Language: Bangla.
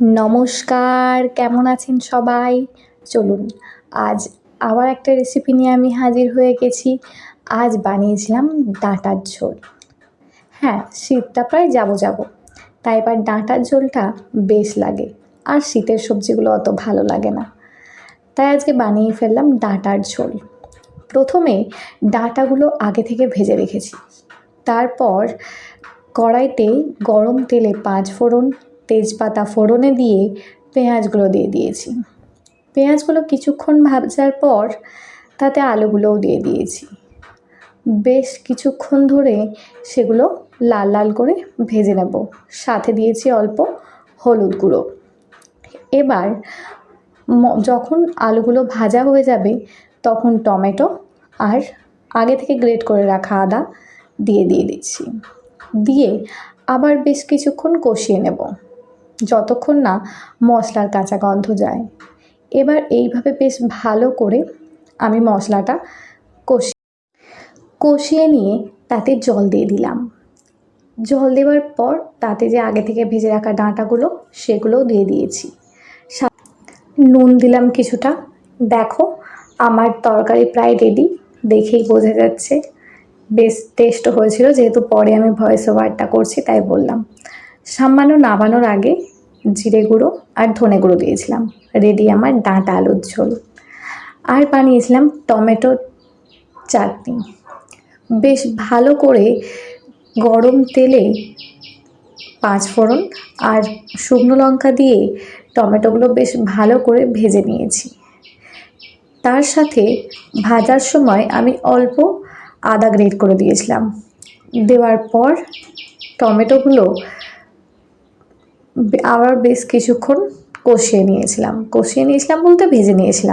নমস্কার, কেমন আছেন সবাই? চলুন আজ আবার একটা রেসিপি নিয়ে আমি হাজির হয়ে গেছি। আজ বানিয়েছিলাম ডাঁটার ঝোল। হ্যাঁ, শীতটা প্রায় যাবো, তাই এবার ডাঁটার ঝোলটা বেশ লাগে। আর শীতের সবজিগুলো অত ভালো লাগে না, তাই আজকে বানিয়ে ফেললাম ডাঁটার ঝোল। প্রথমে ডাঁটাগুলো আগে থেকে ভেজে রেখেছি, তারপর কড়াইতে গরম তেলে 5 ফোড়ন, তেজপাতা ফোড়নে দিয়ে পেঁয়াজগুলো দিয়ে দিয়েছি। পেঁয়াজগুলো কিছুক্ষণ ভাজার পর তাতে আলুগুলোও দিয়ে দিয়েছি। বেশ কিছুক্ষণ ধরে সেগুলো লাল লাল করে ভেজে নেব, সাথে দিয়েছি অল্প হলুদ গুঁড়ো। এবার যখন আলুগুলো ভাজা হয়ে যাবে তখন টমেটো আর আগে থেকে গ্রেট করে রাখা আদা দিয়ে দিচ্ছি। দিয়ে আবার বেশ কিছুক্ষণ কষিয়ে নেব, যতক্ষণ না মশলার কাঁচা গন্ধ যায়। এবার এইভাবে বেশ ভালো করে আমি মশলাটা কষিয়ে নিয়ে তাতে জল দিয়ে দিলাম। জল দেওয়ার পর তাতে যে আগে থেকে ভেজে রাখা ডাঁটাগুলো সেগুলোও দিয়ে দিয়েছি। নুন দিলাম কিছুটা। দেখো, আমার তরকারি প্রায় রেডি, দেখেই বোঝা যাচ্ছে। বেশ টেস্ট হয়েছিল, যেহেতু পরে আমি ভয়েস ওভারটা করছি তাই বললাম। সামান্য নামানোর আগে জিরে গুঁড়ো আর ধনে গুঁড়ো দিয়েছিলাম। রেডি আমার ডাঁটা আলুর ঝোল। আর বানিয়েছিলাম টমেটো চাটনি। বেশ ভালো করে গরম তেলে 5 ফোড়ন আর শুকনো লঙ্কা দিয়ে টমেটোগুলো বেশ ভালো করে ভেজে নিয়েছি। তার সাথে ভাজার সময় আমি অল্প আদা গ্রেট করে দিয়েছিলাম। দেওয়ার পর টমেটোগুলো আবার বেশ কিছুক্ষণ কষিয়ে নিয়েছিলাম বলতে ভেজে নিয়েছিলাম।